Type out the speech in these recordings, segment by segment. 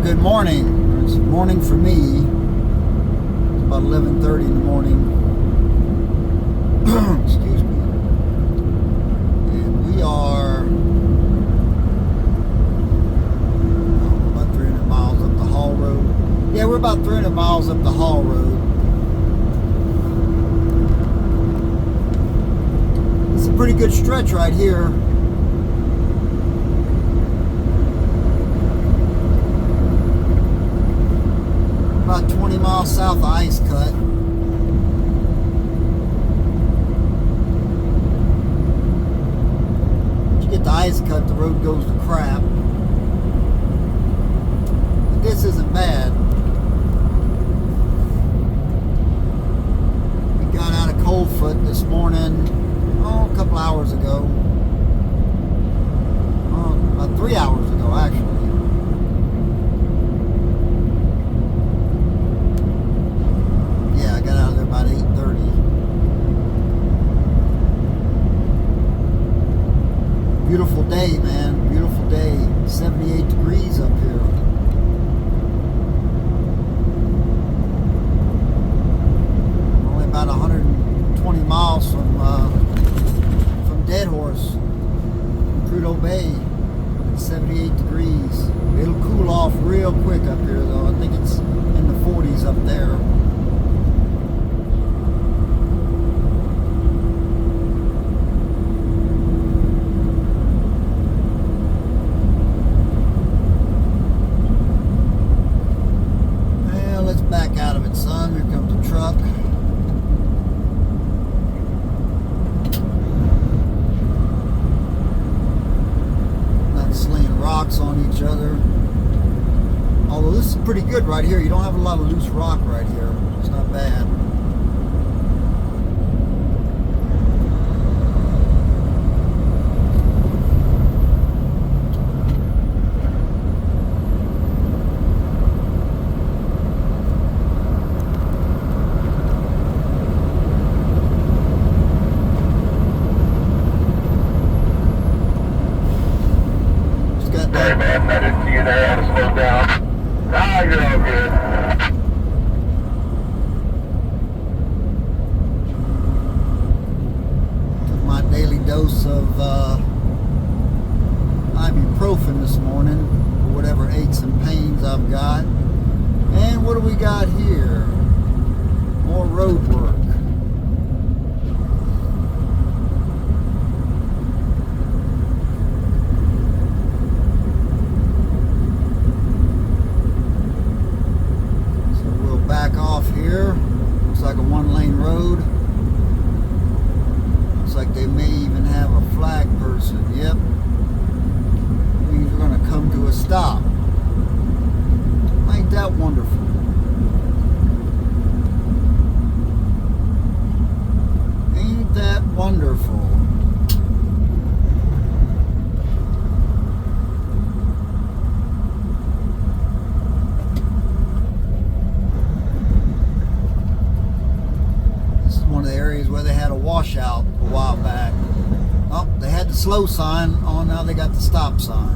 good morning. It's morning for me. It's about 11:30 in the morning. Excuse me. And we are about 300 miles up the Hall Road. Yeah, we're about 300 miles up the Hall Road. It's a pretty good stretch right here. About 20 miles south of Ice Cut. Once you get to Ice Cut, the road goes to crap. But this isn't bad. We got out of Coldfoot this morning, a couple hours ago. About 3 hours ago, actually. About 8:30. Beautiful day, man. Beautiful day. 78 degrees up here. Only about 120 miles from Dead Horse, Prudhoe Bay. 78 degrees. It'll cool off real quick up here, though. I think it's in the 40s up there. Back out of it, son. Here comes the truck. Not slaying rocks on each other. Although this is pretty good right here. You don't have a lot of loose rock right here. It's not bad. Sorry, man, I didn't see you there. I had to slow down. Ah, you're all good. Took my daily dose of ibuprofen this morning for whatever aches and pains I've got. And what do we got here? More road work. Back off here. Looks like a one-lane road. Looks like they may even have a flag person. Yep. Means we're going to come to a stop. Ain't that wonderful? Ain't that wonderful? One of the areas where they had a washout a while back. Oh, they had the slow sign on, now they got the stop sign.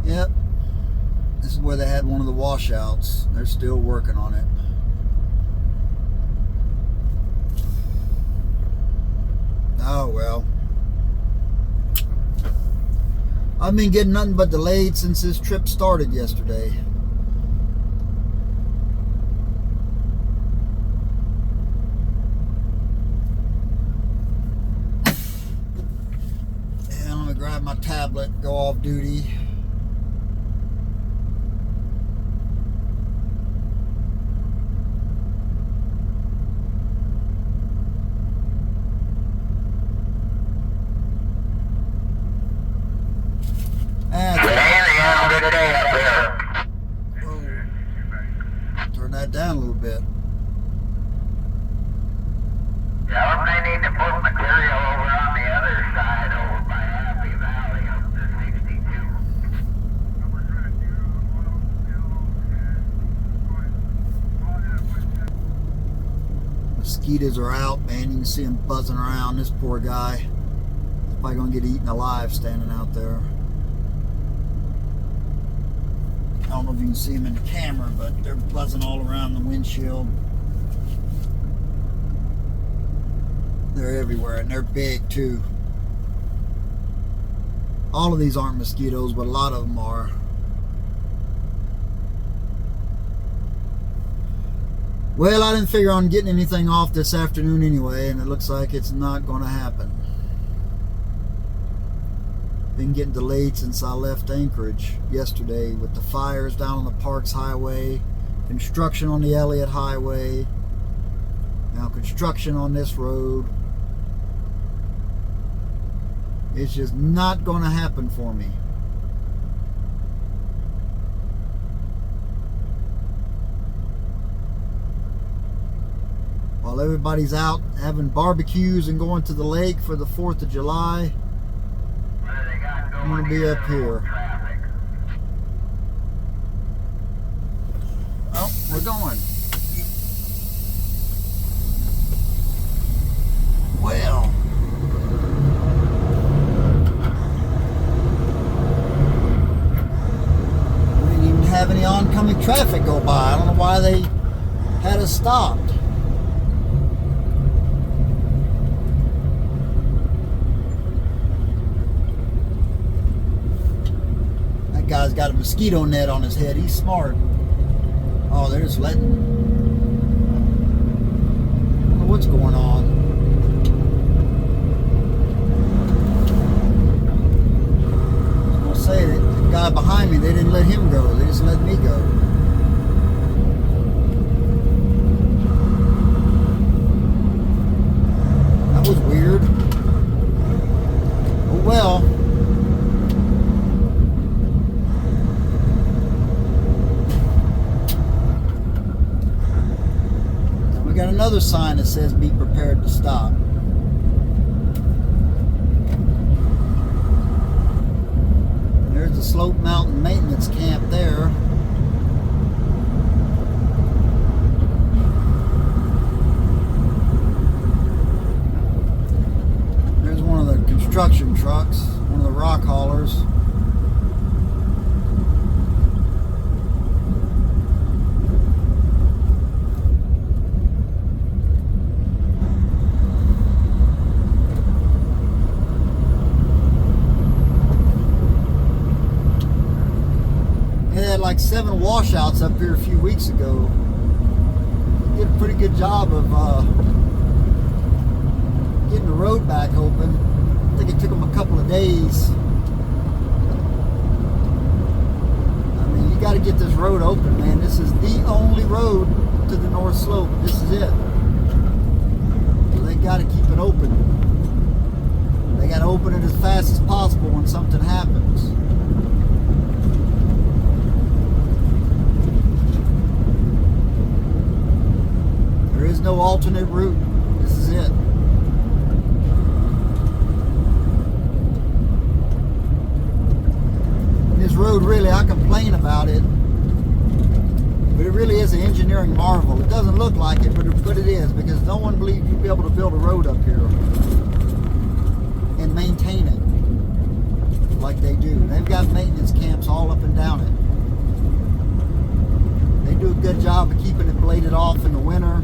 Yep. This is where they had one of the washouts. They're still working on it. Oh well. I've been getting nothing but delayed since this trip started yesterday. And I'm gonna grab my tablet, go off duty. Turn that down a little bit. Yeah, they need to put material over on the other side, over by Happy Valley up to 62. mosquitoes are out, man. You can see them buzzing around. This poor guy is probably going to get eaten alive standing out there. I don't know if you can see them in the camera, but they're buzzing all around the windshield. They're everywhere, and they're big too. All of these aren't mosquitoes, but a lot of them are. Well, I didn't figure on getting anything off this afternoon anyway, and it looks like it's not going to happen. Been getting delayed since I left Anchorage yesterday with the fires down on the Parks Highway, construction on the Elliott Highway, now construction on this road. It's just not going to happen for me. While everybody's out having barbecues and going to the lake for the 4th of July, I'm going to be up here. Oh, we're going. Well, we didn't even have any oncoming traffic go by. I don't know why they had us stopped. Guy's got a mosquito net on his head. He's smart. Oh, they're just letting. I don't know what's going on. I was gonna say that the guy behind me, they didn't let him go. They just let me go. That was weird. Oh well. Got another sign that says be prepared to stop. There's the Slope Mountain Maintenance Camp there. There's one of the construction trucks, one of the rock haulers. Like 7 washouts up here a few weeks ago. They did a pretty good job of getting the road back open. I think it took them a couple of days. I mean, you got to get this road open, man. This is the only road to the North Slope. This is it. So they got to keep it open. They got to open it as fast as possible when something happens. There is no alternate route. This is it. This road, really, I complain about it, but it really is an engineering marvel. It doesn't look like it, but it is, because no one believes you'd be able to build a road up here and maintain it like they do. They've got maintenance camps all up and down it. They do a good job of keeping it bladed off in the winter.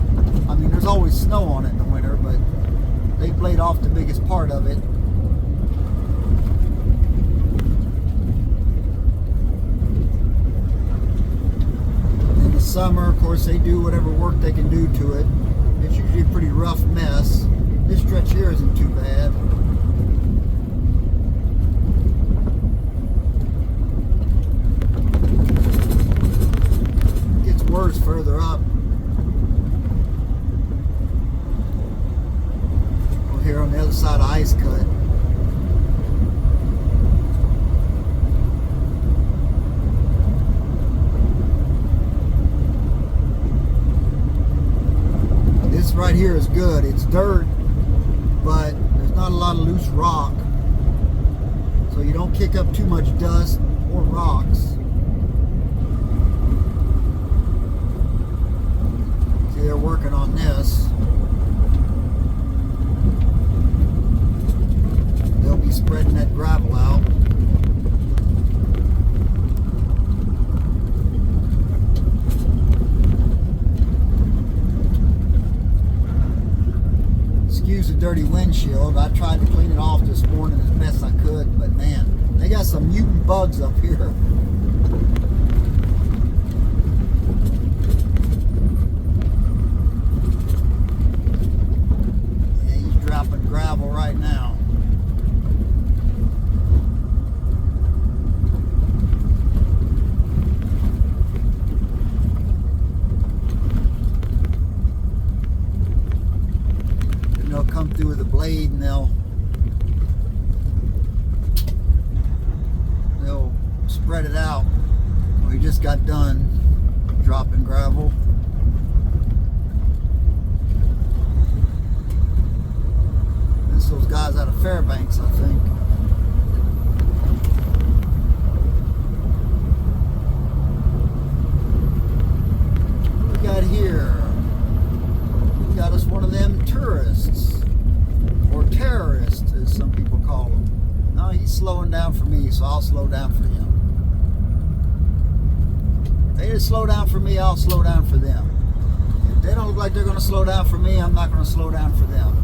I mean, there's always snow on it in the winter, but they blade off the biggest part of it. In the summer, of course, they do whatever work they can do to it. It's usually a pretty rough mess. This stretch here isn't too bad. It gets worse further up. Here on the other side of Ice Cut. This right here is good. It's dirt, but there's not a lot of loose rock, so you don't kick up too much dust or rocks. See, they're working on this. spreading that gravel out. Excuse the dirty windshield. I tried to clean it off this morning as best I could, but man, they got some mutant bugs up here. Yeah, he's dropping gravel right now. They'll come through with a blade and they'll spread it out. We just got done dropping gravel. That's those guys out of Fairbanks, I think. What we got here? We got us one of them tourists, or terrorists as some people call them. No, he's slowing down for me, so I'll slow down for him. They just slow down for me, I'll slow down for them. If they don't look like they're going to slow down for me, I'm not going to slow down for them.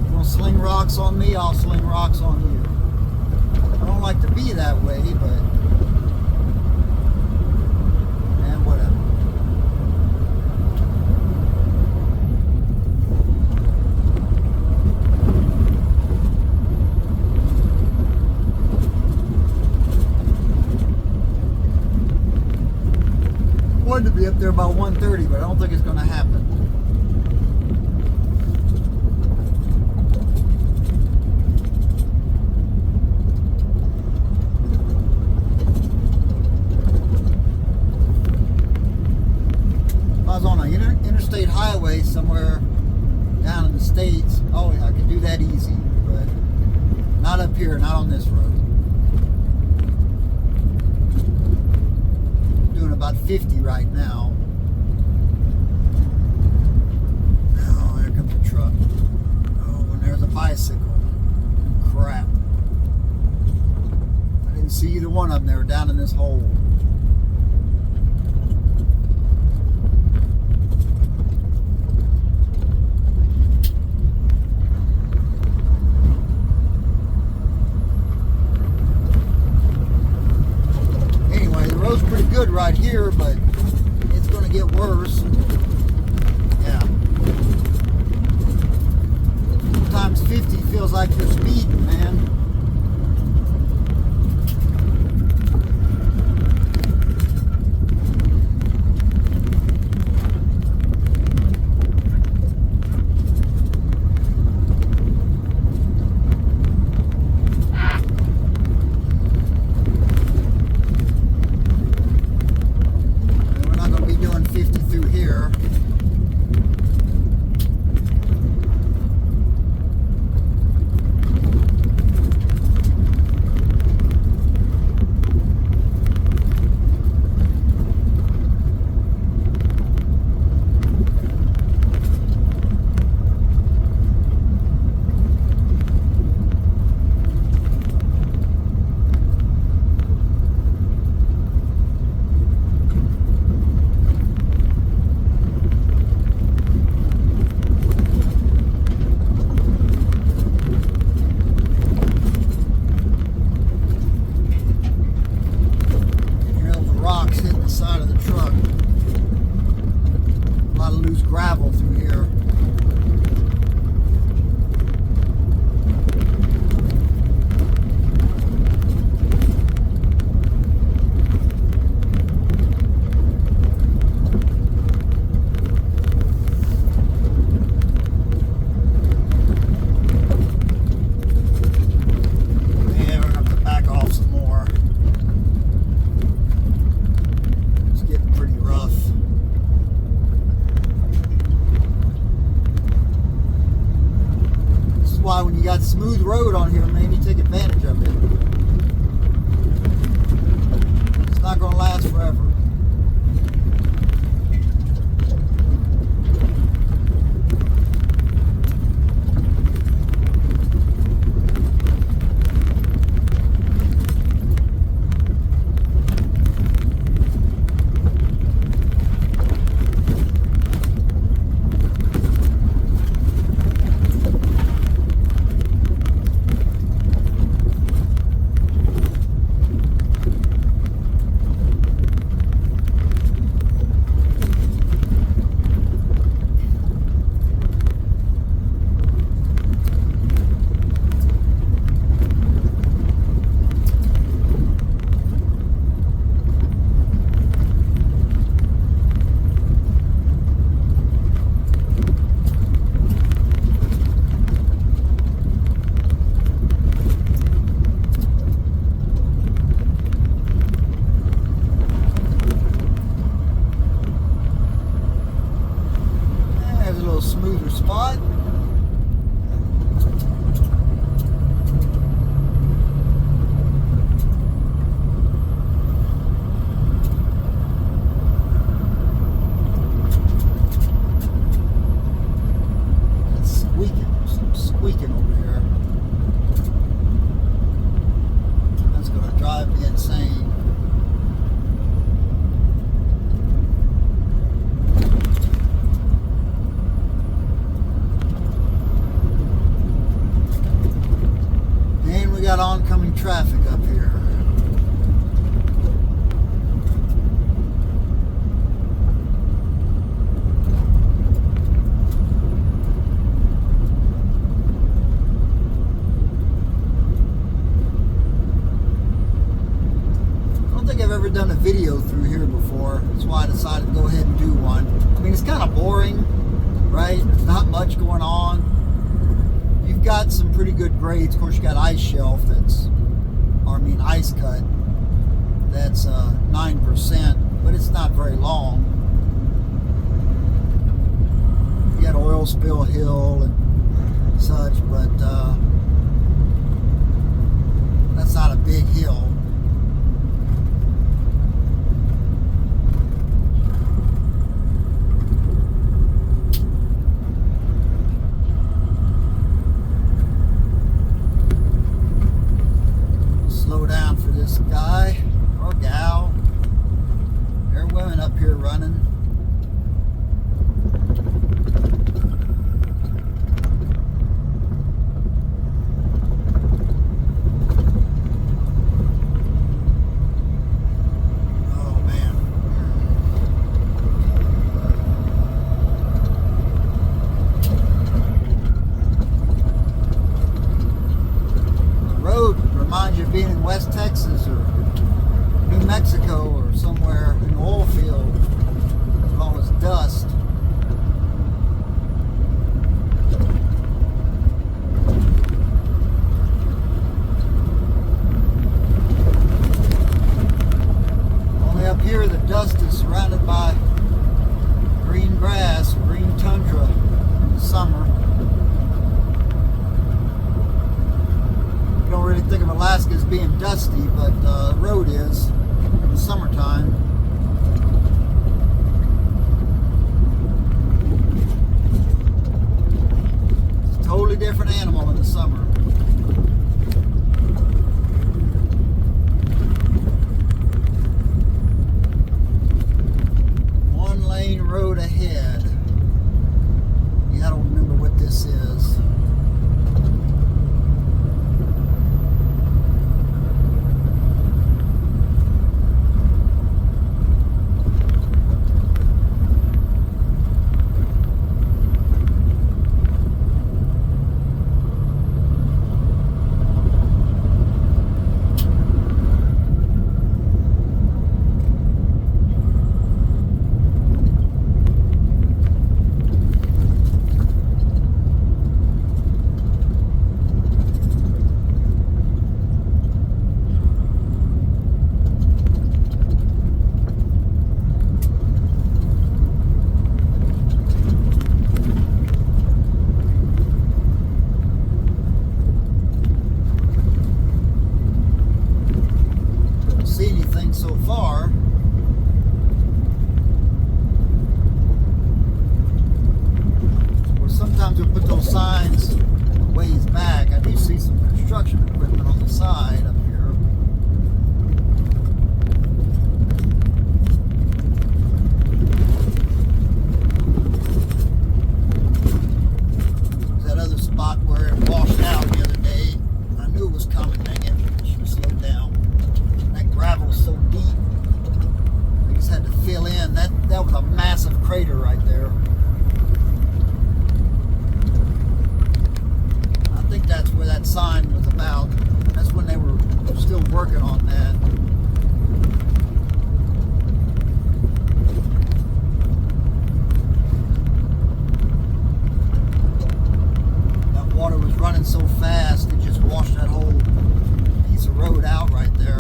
You're going to sling rocks on me, I'll sling rocks on you. I don't like to be that way, but man, whatever. To be up there about 1:30, but I don't think it's going to happen. If I was on an interstate highway somewhere down in the States, oh yeah, I could do that easy, but not up here, not on this road. Doing about 50 right now. Oh, there comes a truck. Oh, and there's a bicycle. Crap. I didn't see either one of them. They were down in this hole. Road's pretty good right here, but it's going to get worse. Yeah. Sometimes 50 feels like you're speeding, man. never done a video through here before. That's why I decided to go ahead and do one. I mean, it's kind of boring, right? There's not much going on. You've got some pretty good grades. Of course, you got ice shelf ice cut. That's 9%, but it's not very long. You got oil spill hill and such, but that's not a big hill. Slow down for this guy or gal. There are women up here running. Reminds you of being in West Texas or New Mexico or somewhere in the oil field with all this dust. Only up here the dust is surrounded by green grass, green tundra in the summer. Don't really think of Alaska as being dusty, but the road is in the summertime. It's a totally different animal in the summer. One lane road ahead. Yeah, I don't remember what this is. So far. Or sometimes we'll put those signs ways back. I do see some construction equipment on the side up here. There's that other spot where it washed out the other day. I knew it was coming, dang it. Should have slowed down. That gravel's so deep. We just had to fill in. That was a massive crater right there. I think that's where that sign was about. That's when they were still working on that. That water was running so fast, it just washed that whole piece of road out right there.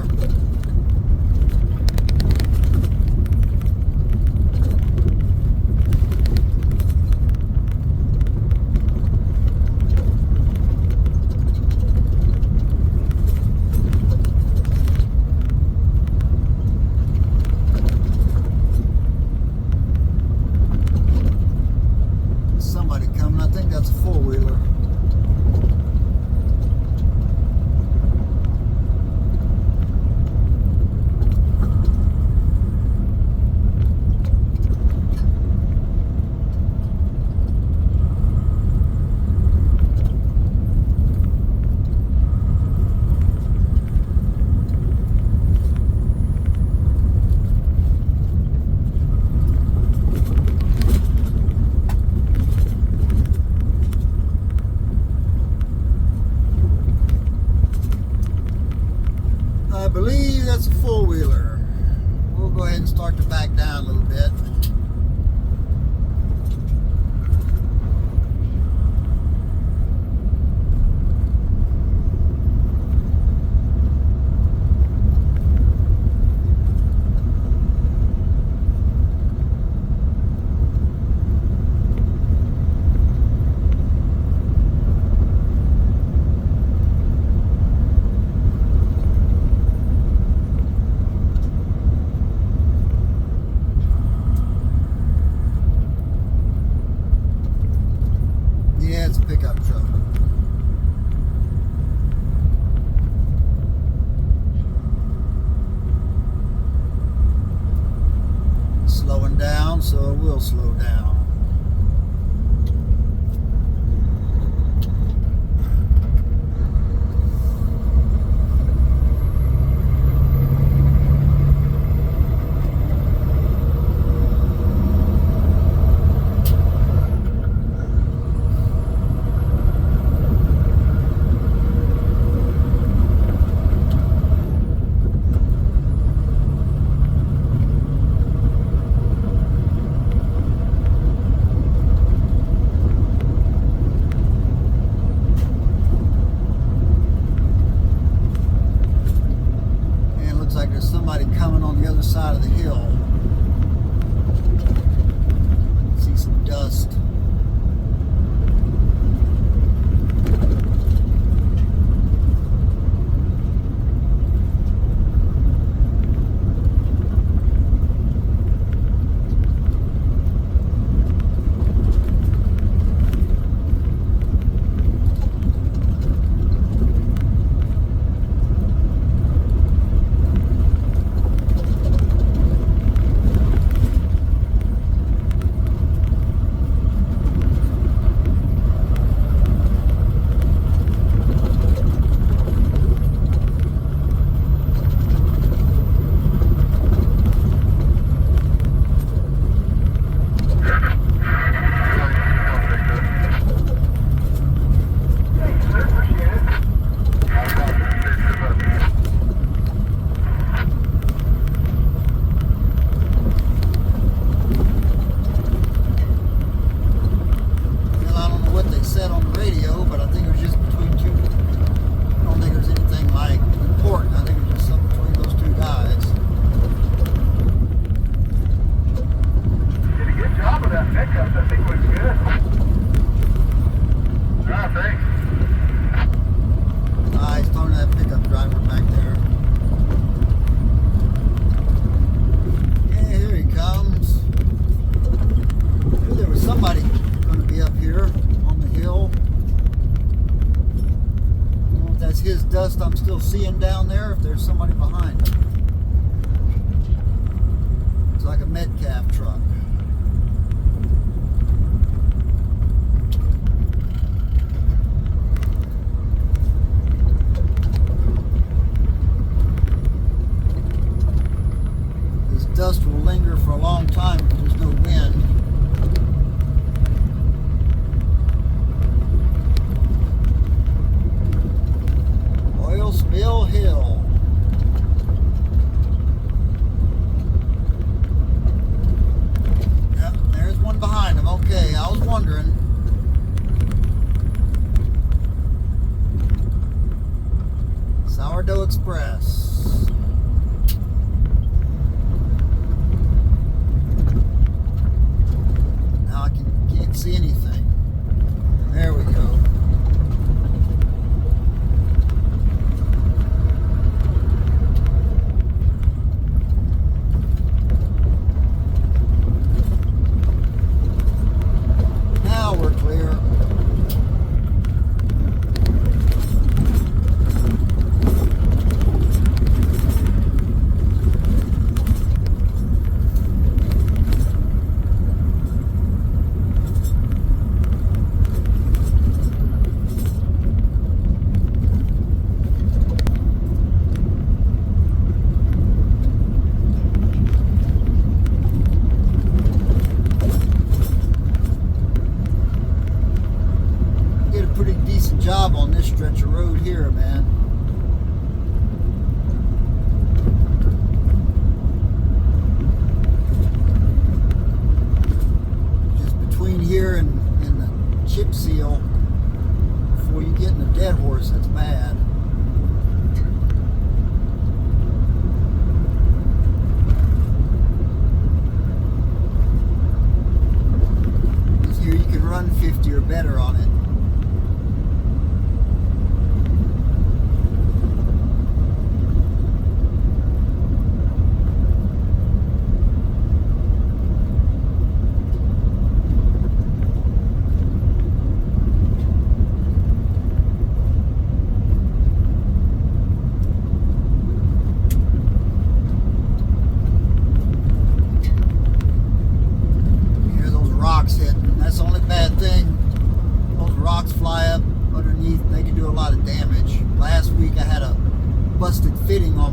Somebody coming, I think that's a four-wheeler. I believe that's a four-wheeler. we'll go ahead and start to back down a little bit. Yeah, it's a pickup truck. Slowing down, so it will slow down. Like there's somebody coming on the other side of the hill. See some dust. His dust I'm still seeing down there, if there's somebody behind him. It's like a Metcalf truck. This dust will linger for a long time if there's no wind. Mill Hill.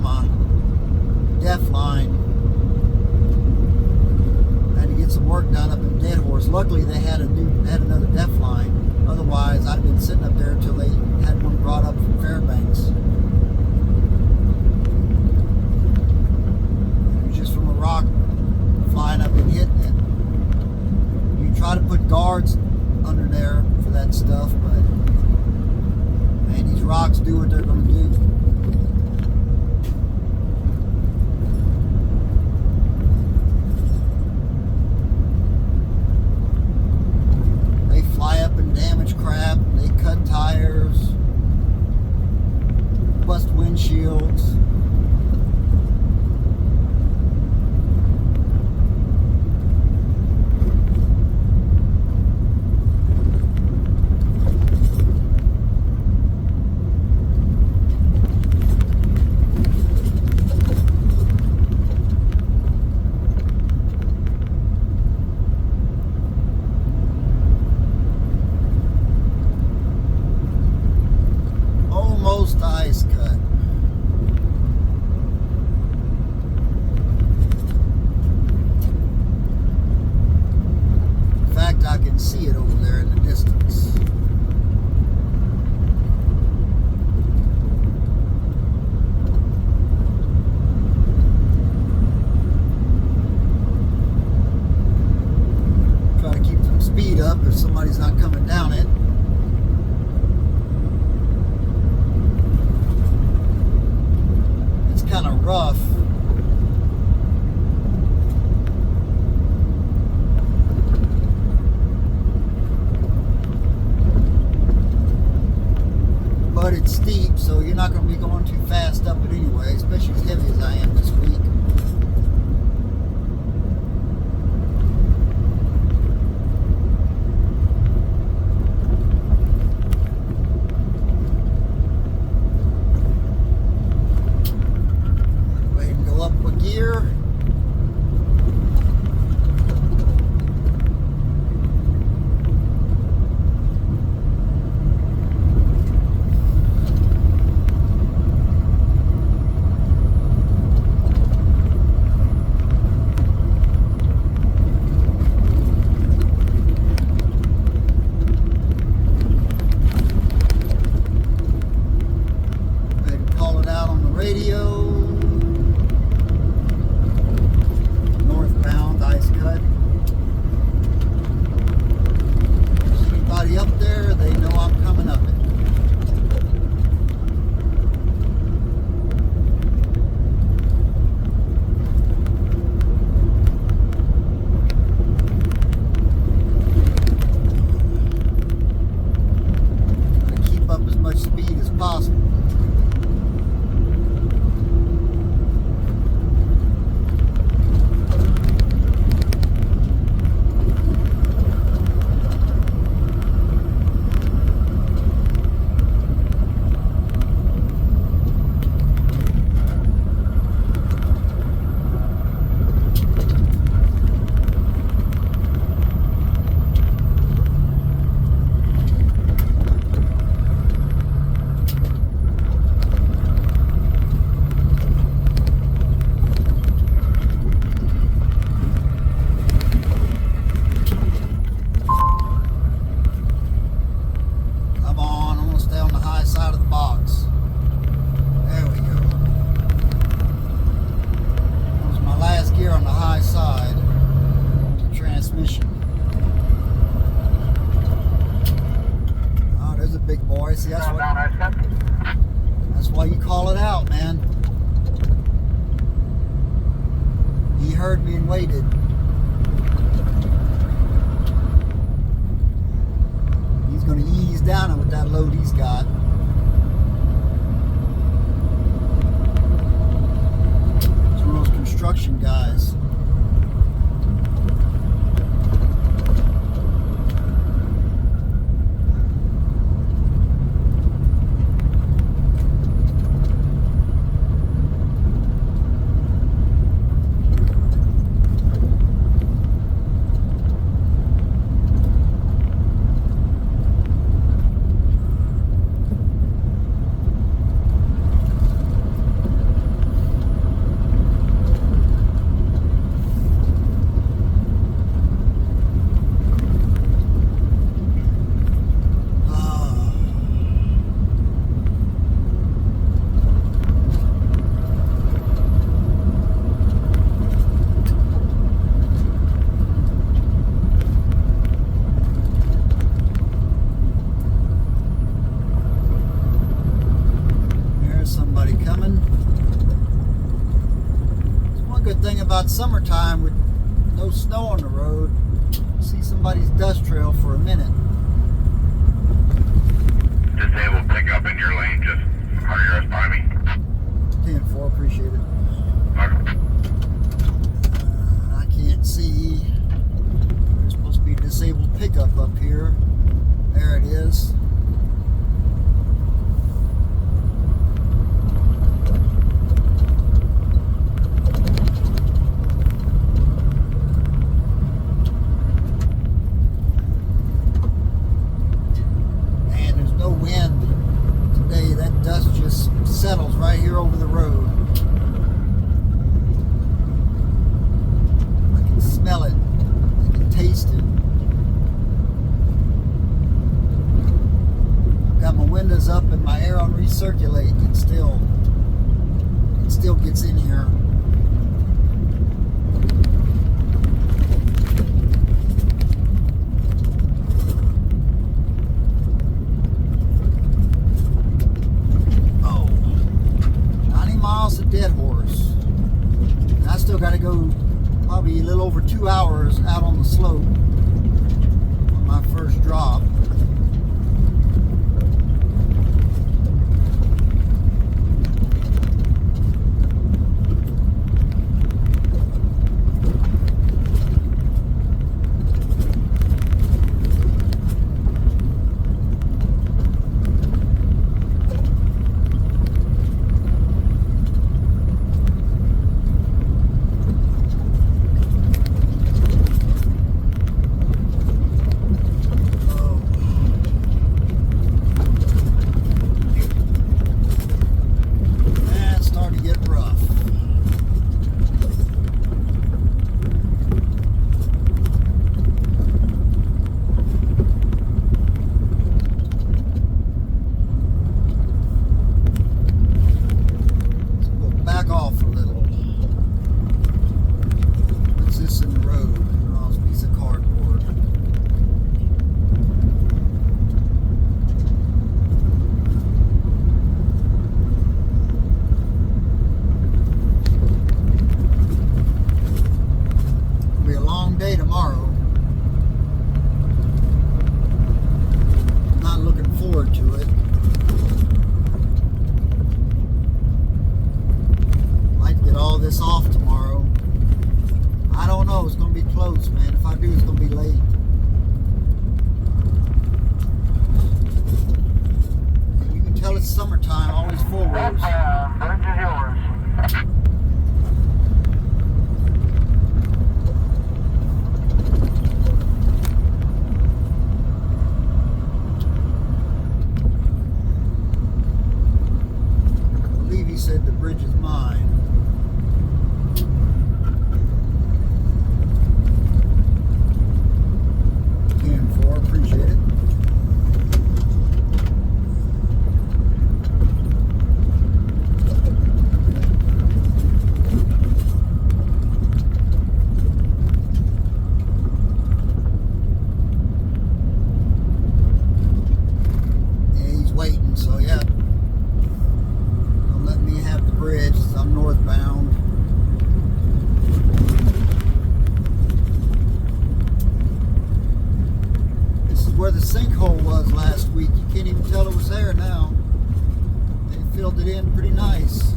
my def line. I had to get some work done up in Dead Horse. Luckily, they had another def line. Otherwise, I'd have been sitting up there until they had one brought up from Fairbanks. It was just from a rock flying up and hitting it. You try to put guards under there for that stuff, but man, these rocks do what they're going to do. They fly up and damage crap. They cut tires, bust windshields. Almost ice cut. In fact, I can see it over there in the distance. Try to keep some speed up if somebody's not coming down it. Kind of rough. But it's steep, so you're not going to be going too fast up it anyway, especially as heavy as I am this week. Gear. Go ahead and call it out on the radio. Northbound ice cut. There's anybody up there, they know I'm coming up it. Try to keep up as much speed as possible. Side of the box. There we go. That was my last gear on the high side of the transmission. Oh, there's a big boy. See, that's why you call it out, man. He heard me and waited. He's going to ease down it with that load he's got. Construction guys. good thing about summertime with no snow on the road. See somebody's dust trail for a minute. Disable pickup in your lane, just hurry us by me. 10-4, appreciate it. Okay. I can't see. There's supposed to be a disabled pickup up here. There it is. Man, there's no wind today. That dust just settles right here over the road. I can smell it. I can taste it. I've got my windows up and my air on recirculate. It still gets in here. Oh, 90 miles to Dead Horse. And I still got to go probably a little over 2 hours out on the slope on my first drop. This off tomorrow. I don't know. It's going to be close, man. If I do, it's going to be late. And you can tell it's summertime. Always four wheels. Bridge is yours. I believe he said the bridge is mine. Appreciate it. Yeah, he's waiting, so yeah. Don't let me have the bridge, 'cause I'm northbound. Where the sinkhole was last week. You can't even tell it was there now. They filled it in pretty nice.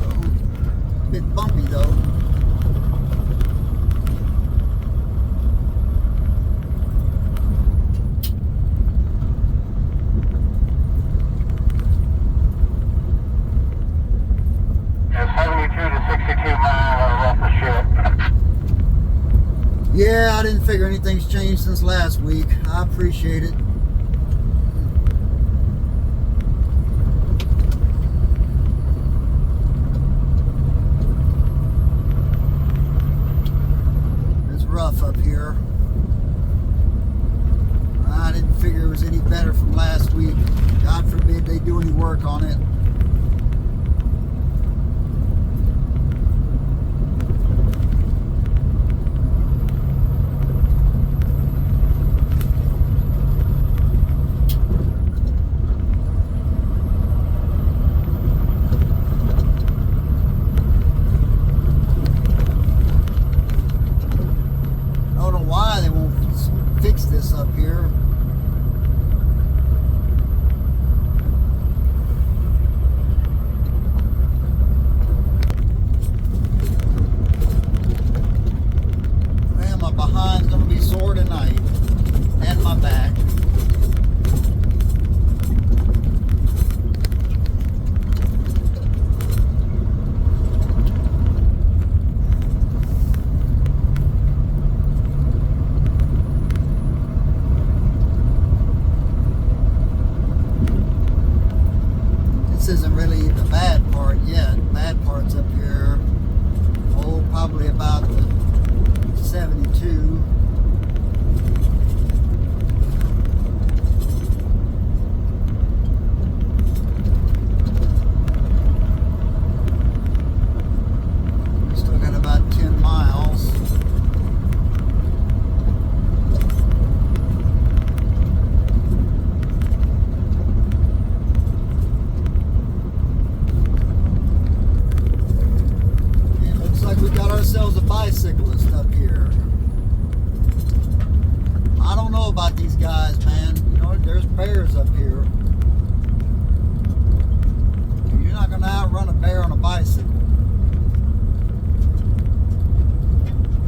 Oh, a bit bumpy though. It's 72 to 62 miles off the ship. Yeah, I didn't figure anything's changed since last week. I appreciate it. It's rough up here. I didn't figure it was any better from last week. God forbid they do any work on it. This isn't really the bad part yet. Bad part's up here. Oh, probably about the 72. Still got about 10 miles. We got ourselves a bicyclist up here. I don't know about these guys, man. You know, there's bears up here. You're not gonna outrun a bear on a bicycle.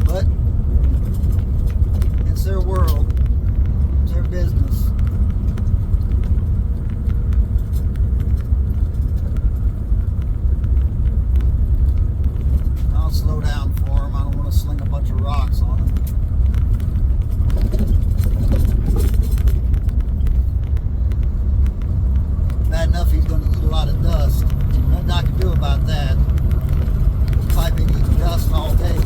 But it's their world. It's their business. Slow down for him. I don't want to sling a bunch of rocks on him. Bad enough he's going to eat a lot of dust. Nothing I can do about that. He's probably been eating dust all day.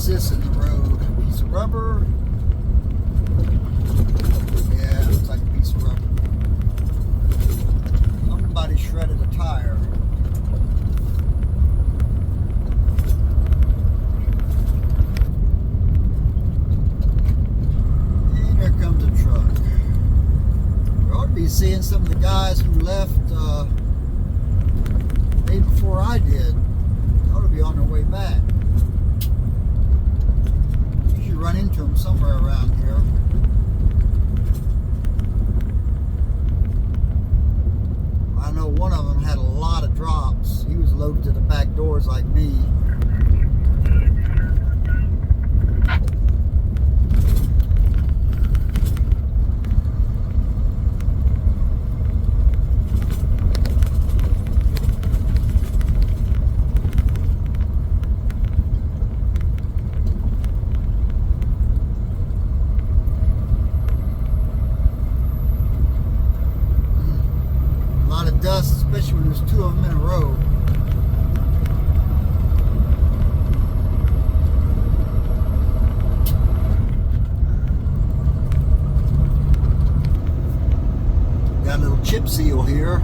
This in the road? A piece of rubber? Yeah, looks like a piece of rubber. Somebody shredded a tire. And here comes a truck. We ought to be seeing some of the guys who left the day before I did. They ought to be on their way back. Run into them somewhere around here. I know one of them had a lot of drops. He was loaded to the back doors like me. Dust, especially when there's two of them in a row. Got a little chip seal here.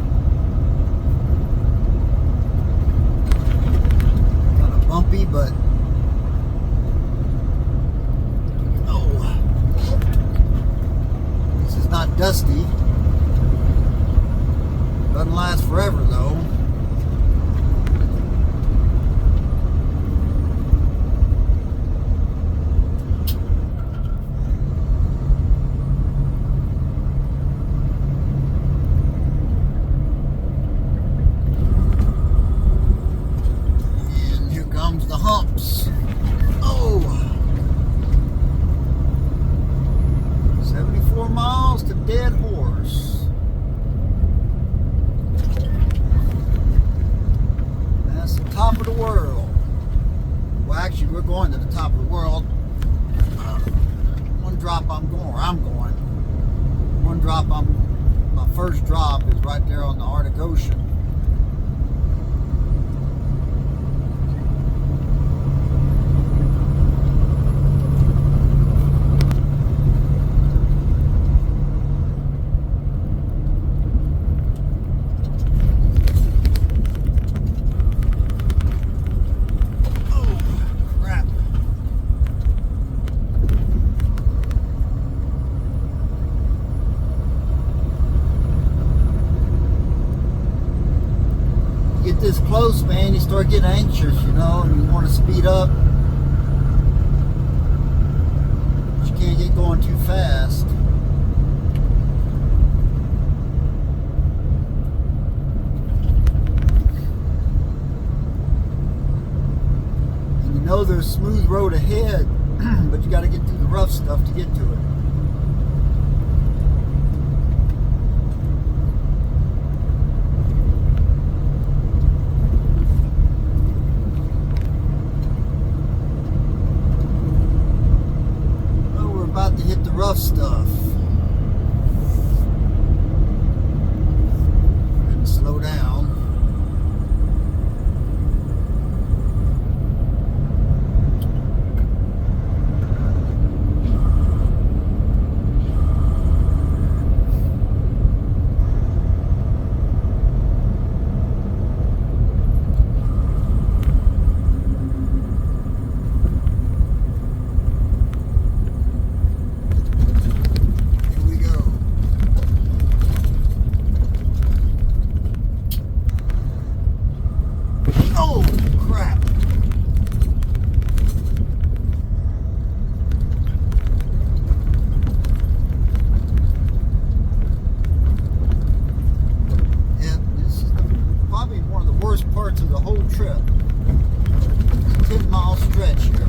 Kind of bumpy, but oh, this is not dusty. Doesn't last forever though. And here comes the humps. Oh, 74 miles to Dead Horse. Top of the world. Well, actually, we're going to the top of the world. One drop I'm going. One drop my first drop is right there on the Arctic Ocean. start getting anxious, you know, and you want to speed up. But you can't get going too fast. And you know there's a smooth road ahead, but you got to get through the rough stuff to get to it. About to hit the rough stuff. And slow down. Oh, crap. Yeah, this is probably one of the worst parts of the whole trip. It's a 10-mile stretch here.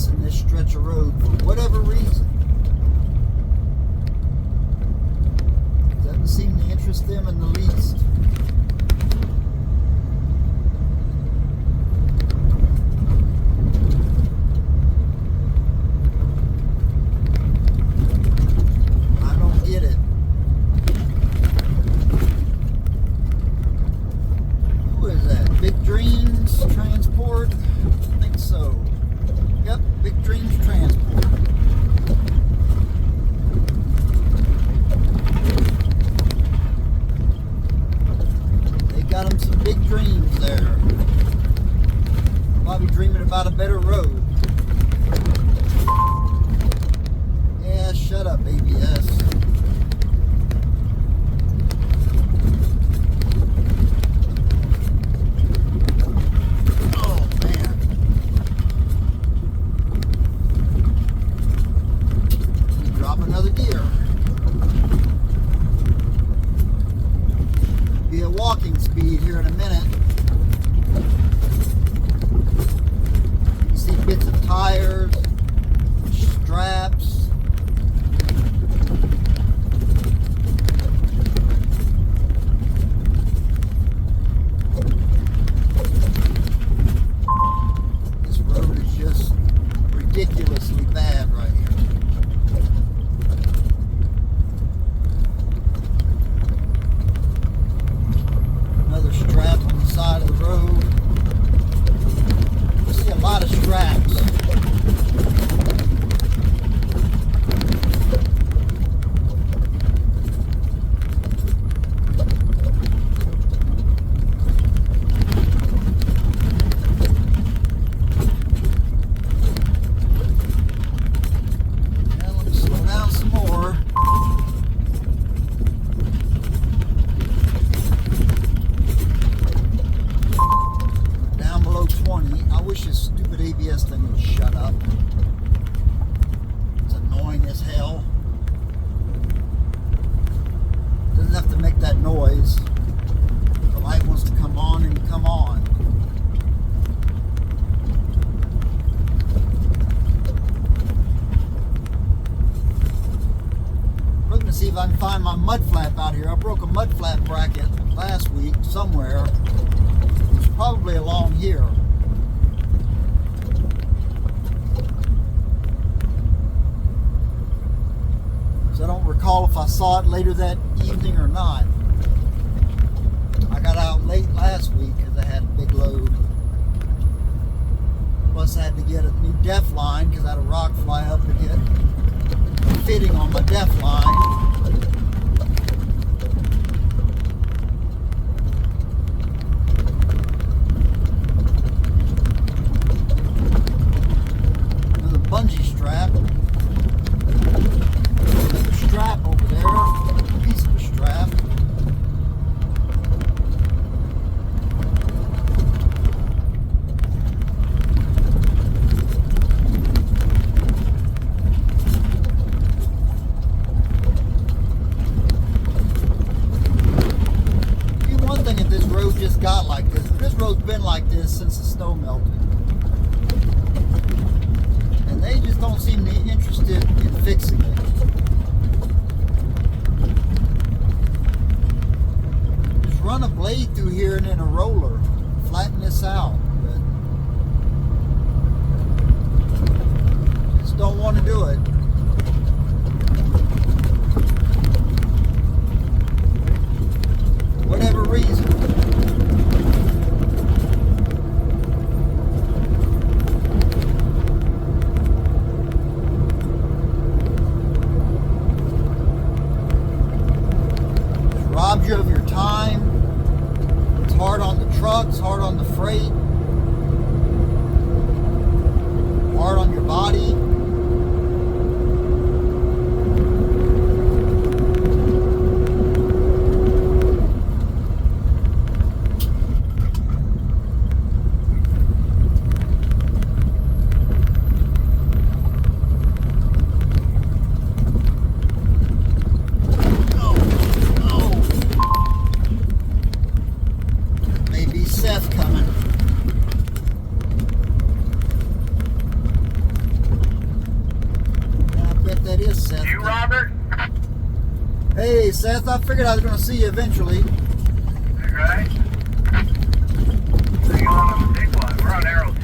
In this stretch of road for whatever reason. Doesn't seem to interest them in the least. I don't get it. Who is that? Big Dreams Transport? I think so. Yep, Big Dreams Transport. see if I can find my mud flap out here. I broke a mud flap bracket last week somewhere. It's probably along here. So I don't recall if I saw it later that evening or not. I got out late last week because I had a big load. Plus I had to get a new def line because I had a rock fly up to get fitting on my def line. There's a bungee strap. There's a strap over there. A piece of a strap. Just got like this. This road's been like this since the snow melted. And they just don't seem to be interested in fixing it. Just run a blade through here and then a roller. Flatten this out. But just don't want to do it. For whatever reason. Robs you of your time. It's hard on the trucks, hard on the freight, hard on your body. You, Robert? Hey, Seth, I figured I was going to see you eventually. Right. So you on the big one? We're on Arrow 2.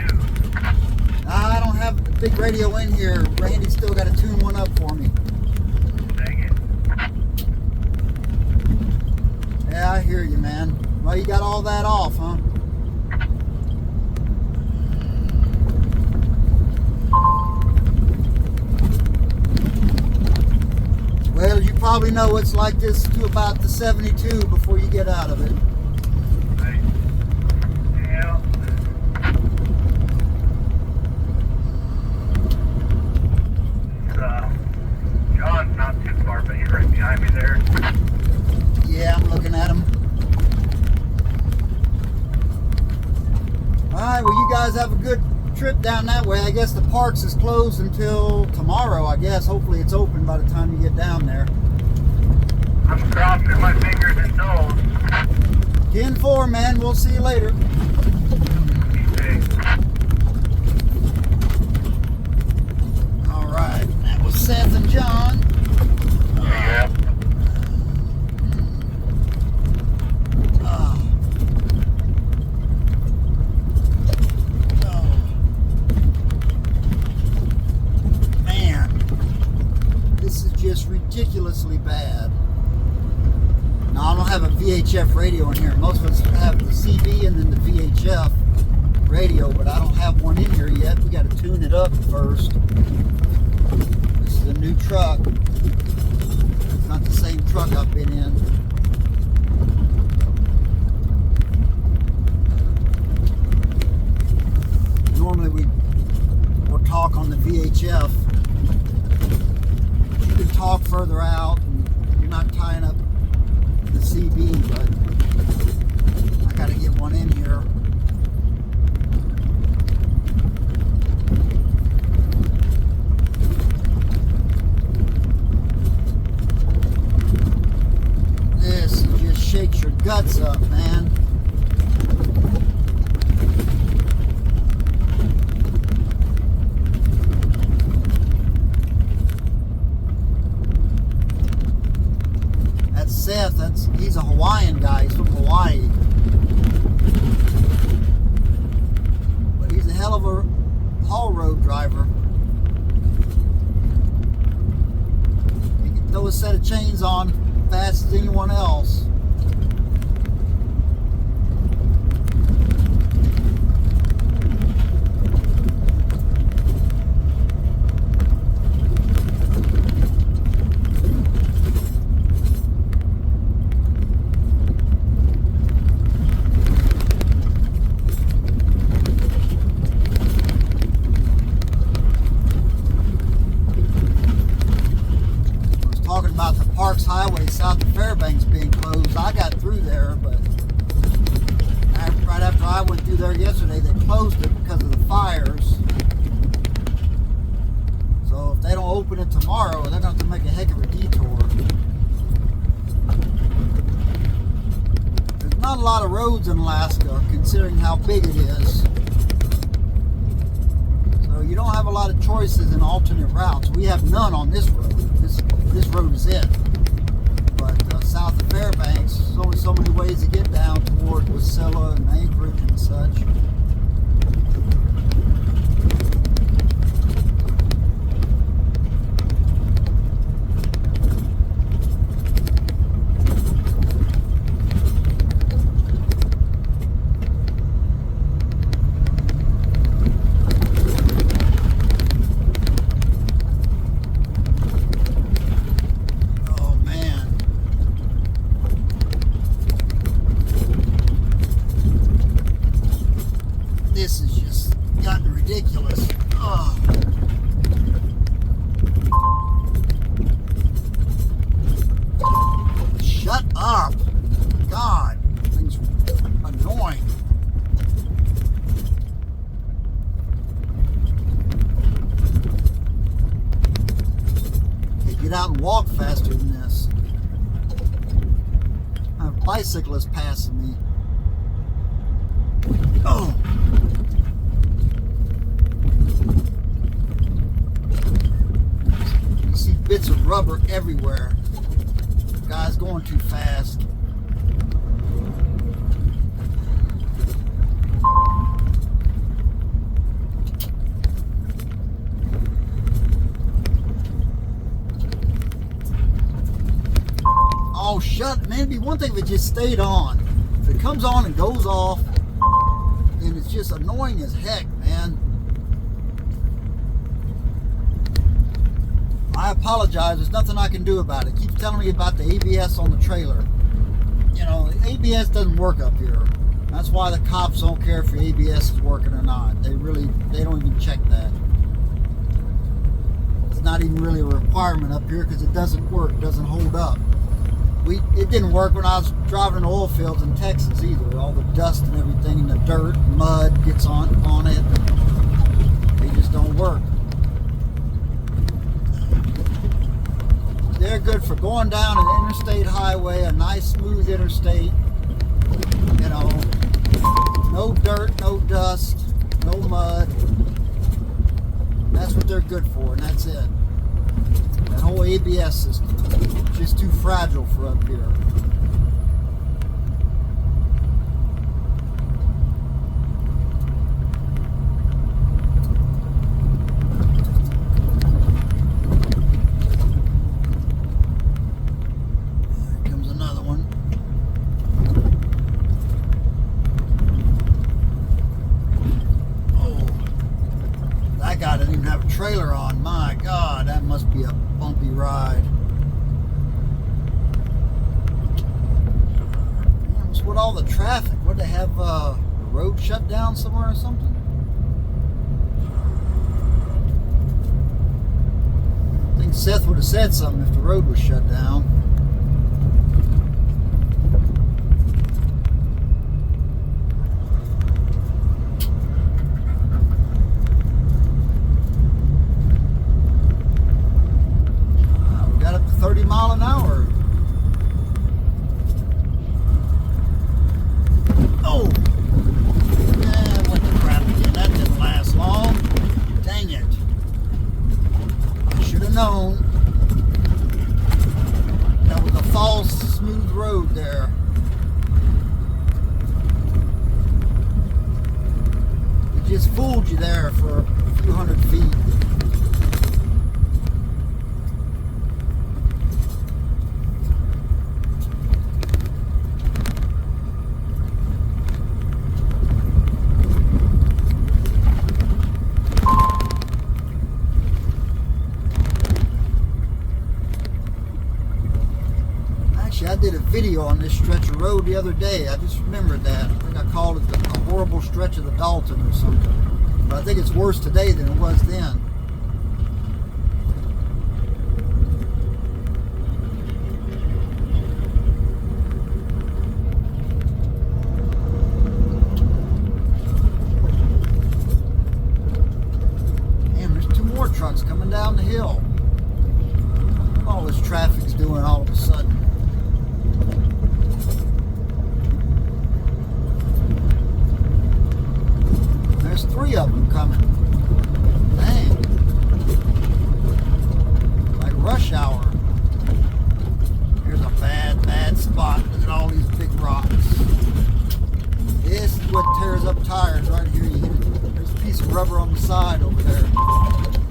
I don't have the big radio in here. Randy's still got to tune one up for me. Dang it. Yeah, I hear you, man. Well, you got all that off, huh? Well, you probably know it's like this to about the 72 before you get out of it. Right. Yeah. John's not too far, but he's right behind me there. Yeah, I'm looking at him. Alright, well, you guys have a good trip down that way. I guess the parks is closed until tomorrow, I guess. Hopefully it's open by the time you get down there. I'm crossing my fingers and toes. 10-4, man. We'll see you later. Alright, that was Seth and John. Yeah. Just ridiculously bad. Now I don't have a VHF radio in here. Most of us have the CB and then the VHF radio, but I don't have one in here yet. We got to tune it up first. This is a new truck. It's not the same truck I've been in. Normally we'll talk on the VHF. Talk further out, and you're not tying up the CB, but I got to get one in here. This just shakes your guts up, man. Seth, he's a Hawaiian guy. He's from Hawaii. But he's a hell of a haul road driver. He can throw a set of chains on fast as anyone else. Highway south of Fairbanks being closed. I got through there, but right after I went through there yesterday, they closed it because of the fires. So if they don't open it tomorrow, they're going to have to make a heck of a detour. There's not a lot of roads in Alaska, considering how big it is. So you don't have a lot of choices in alternate routes. We have none on this road. This road is it. But south of Fairbanks, there's only so many ways to get down toward Wasilla and Anchorage and such. This has just gotten ridiculous. Oh. Shut up. God, things are annoying. Okay, get out and walk faster than this. I have bicyclists passing me. Oh. You see bits of rubber everywhere. The guy's going too fast. Oh, shut, man. It'd be one thing if it just stayed on. If it comes on and goes off, and it's just annoying as heck, man. I apologize. There's nothing I can do about it. It keeps telling me about the ABS on the trailer. You know, the ABS doesn't work up here. That's why the cops don't care if your ABS is working or not. They don't even check that. It's not even really a requirement up here because it doesn't work. It doesn't hold up. It didn't work when I was driving in oil fields in Texas either. All the dust and everything and the dirt, mud gets on it. They just don't work. They're good for going down an interstate highway, a nice smooth interstate. You know, no dirt, no dust, no mud. That's what they're good for, and that's it. That whole ABS system is just too fragile for up here. Here comes another one. Oh, that guy doesn't even have a trailer on. My God, that must be a bumpy ride. Man, what's with all the traffic? Would they have a road shut down somewhere or something? I think Seth would have said something if the road was shut down. We got up to 30 mile an hour. Oh! Yeah, what the crap again. That didn't last long. Dang it. I should have known. there. It just fooled you there for a few hundred feet. I did a video on this stretch of road the other day. I just remembered that. I think I called it a horrible stretch of the Dalton or something. But I think it's worse today than it was then. Damn, there's two more trucks coming down the hill. All this traffic's doing all of a sudden. There's three of them coming. Dang. Like rush hour. Here's a bad spot. Look at all these big rocks. This is what tears up tires right here. You hit it. There's a piece of rubber on the side over there.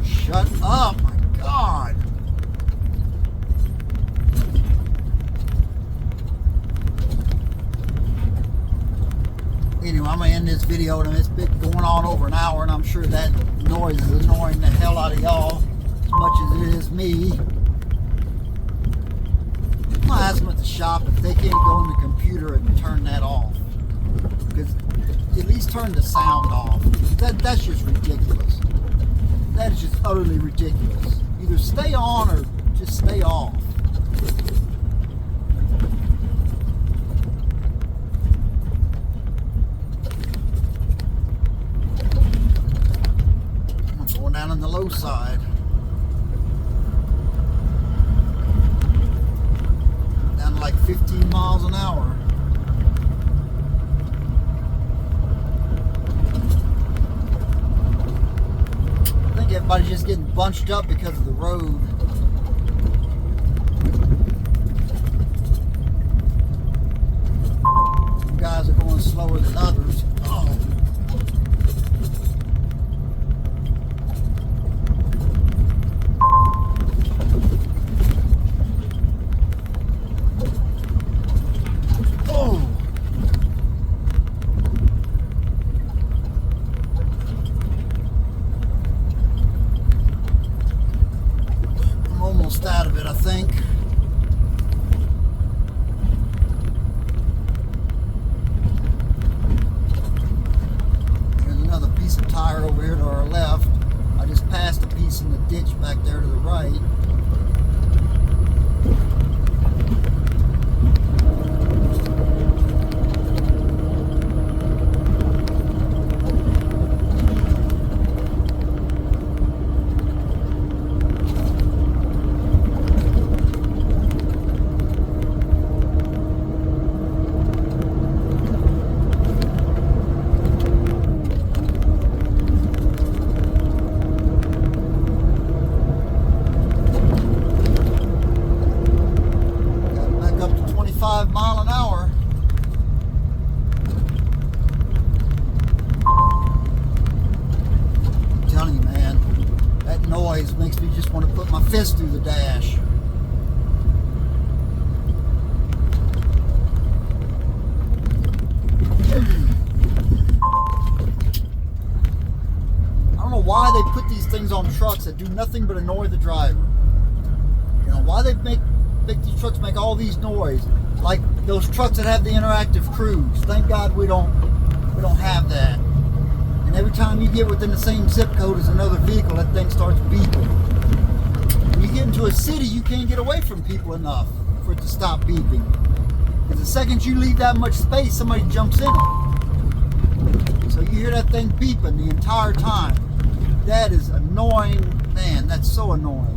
Shut up, my God. Anyway, I'm going to end this video, and it's been going on over an hour, and I'm sure that noise is annoying the hell out of y'all as much as it is me. I'm going to ask them at the shop if they can't go in the computer and turn that off. Because at least turn the sound off. That's just ridiculous. That is just utterly ridiculous. Either stay on or just stay off. Down on the low side. Down to like 15 miles an hour. I think everybody's just getting bunched up because of the road. Some guys are going slower than others. Oh. Out of it, I think. There's another piece of tire over here to our left. I just passed a piece in the ditch back there to the right. Mile an hour. I'm telling you, man, that noise makes me just want to put my fist through the dash. I don't know why they put these things on trucks that do nothing but annoy the driver. You know, why they make these trucks make all these noise. Like those trucks that have the interactive cruise. Thank God we don't have that. And every time you get within the same zip code as another vehicle, that thing starts beeping. When you get into a city, you can't get away from people enough for it to stop beeping. Because the second you leave that much space, somebody jumps in it. So you hear that thing beeping the entire time. That is annoying. Man, that's so annoying.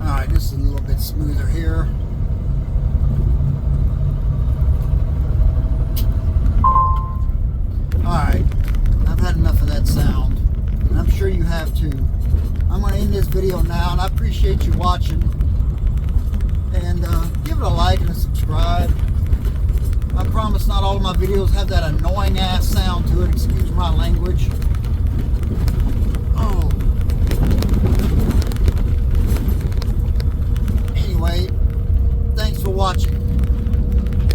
Alright, this is a little bit smoother here. video now, and I appreciate you watching. And give it a like and a subscribe. I promise not all of my videos have that annoying ass sound to it. Excuse my language. Oh. Anyway, thanks for watching.